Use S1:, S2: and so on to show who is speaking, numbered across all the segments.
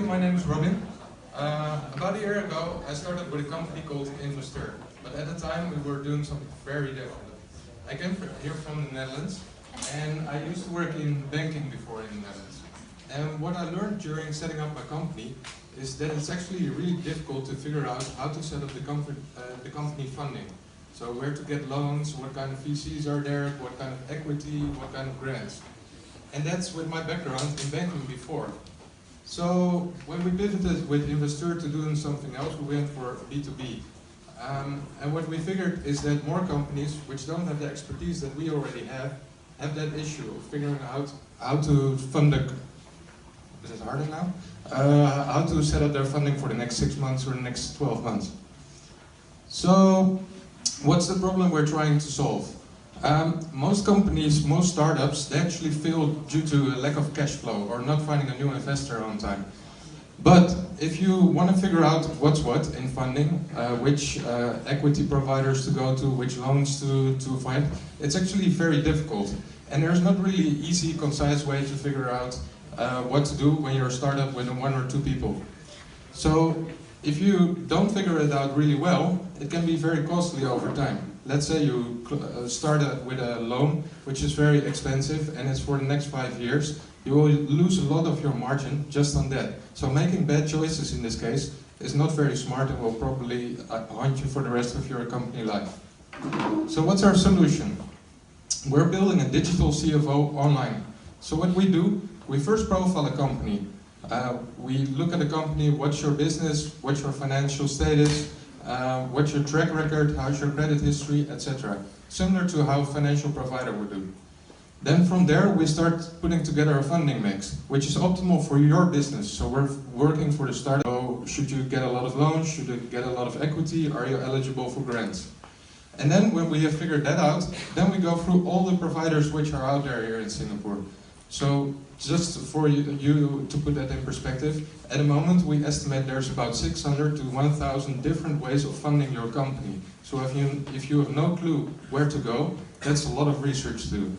S1: everybody, my name is Robin. About a year ago I started with a company called Investeur, but at the time we were doing something very different. I came here from the Netherlands and I used to work in banking before in the Netherlands. And what I learned during setting up my company is that it's actually really difficult to figure out how to set up the company funding. So where to get loans, what kind of VCs are there, what kind of equity, what kind of grants. And that's with my background in banking before. So when we pivoted with Investeur to doing something else, we went for B2B. And what we figured is that more companies which don't have the expertise that we already have that issue of figuring out how to fund the... Is it harder now? How to set up their funding for the next 6 months or the next 12 months. So what's the problem we're trying to solve? Most companies, most startups, they actually fail due to a lack of cash flow or not finding a new investor on time. But if you want to figure out what's what in funding, which equity providers to go to, which loans to find, it's actually very difficult. And there's not really easy, concise way to figure out what to do when you're a startup with 1 or 2 people. So if you don't figure it out really well, it can be very costly over time. Let's say you start with a loan which is very expensive and it's for the next 5 years. You will lose a lot of your margin just on that. So making bad choices in this case is not very smart and will probably haunt you for the rest of your company life. So what's our solution? We're building a digital CFO online. So what we do, we first profile a company. We look at the company, what's your business, what's your financial status, what's your track record, how's your credit history, etc. Similar to how a financial provider would do. Then from there we start putting together a funding mix, which is optimal for your business. So we're working for the startup. So should you get a lot of loans, should you get a lot of equity, are you eligible for grants? And then when we have figured that out, then we go through all the providers which are out there here in Singapore. So just for you to put that in perspective, at the moment we estimate there's about 600 to 1,000 different ways of funding your company. So if you have no clue where to go, that's a lot of research to do.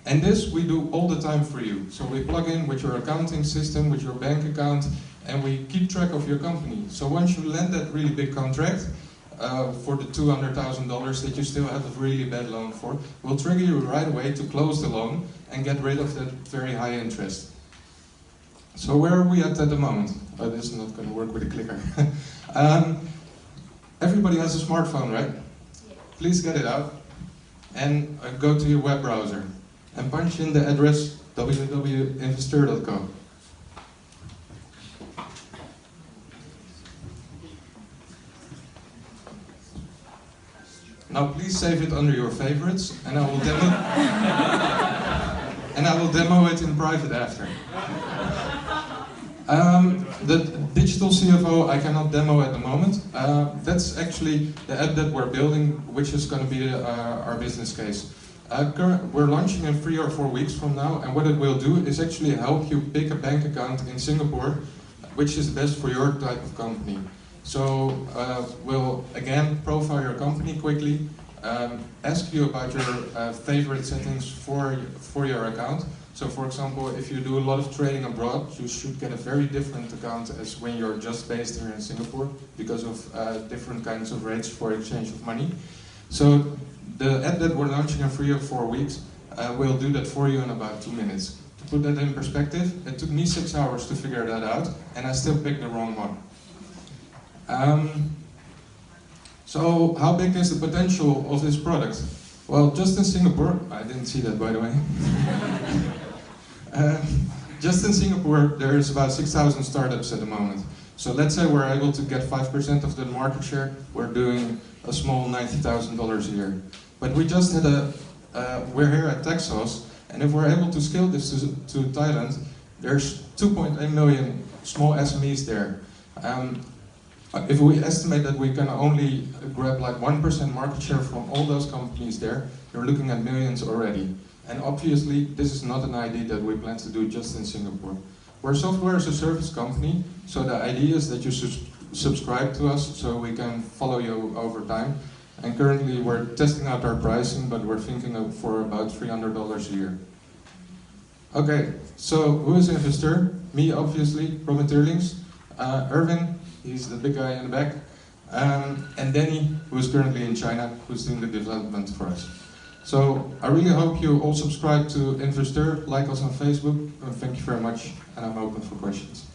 S1: And this we do all the time for you. So we plug in with your accounting system, with your bank account, and we keep track of your company. So once you land that really big contract, for the $200,000 that you still have a really bad loan for, we'll trigger you right away to close the loan and get rid of that very high interest. So where are we at the moment? Oh, this is not going to work with a clicker. Everybody has a smartphone, right? Yeah. Please get it out and go to your web browser and punch in the address www.investeur.co. Now please save it under your favorites, and I will demo it in private after. The digital CFO I cannot demo at the moment. That's actually the app that we're building, which is going to be our business case. We're launching in 3 or 4 weeks from now, and what it will do is actually help you pick a bank account in Singapore, which is best for your type of company. So we'll again profile your company quickly, ask you about your favorite settings for your account. So for example, if you do a lot of trading abroad, you should get a very different account as when you're just based here in Singapore because of different kinds of rates for exchange of money. So the app that we're launching in 3 or 4 weeks will do that for you in about 2 minutes. To put that in perspective, it took me 6 hours to figure that out, and I still picked the wrong one. So how big is the potential of this product? Well, just in Singapore, I didn't see that by the way. Just in Singapore, there's about 6,000 startups at the moment. So let's say we're able to get 5% of the market share, we're doing a small $90,000 a year. But we just had we're here at Texas, and if we're able to scale this to Thailand, there's 2.8 million small SMEs there. If we estimate that we can only grab like 1% market share from all those companies there, you're looking at millions already. And obviously, this is not an idea that we plan to do just in Singapore. We're a software as a service company, so the idea is that you subscribe to us so we can follow you over time. And currently we're testing out our pricing, but we're thinking for about $300 a year. Okay, so who is Investor? Me, obviously, Robin Turlings. Irvin, he's the big guy in the back. And Danny, who is currently in China, who's doing the development for us. So I really hope you all subscribe to Investor, like us on Facebook, and thank you very much, and I'm open for questions.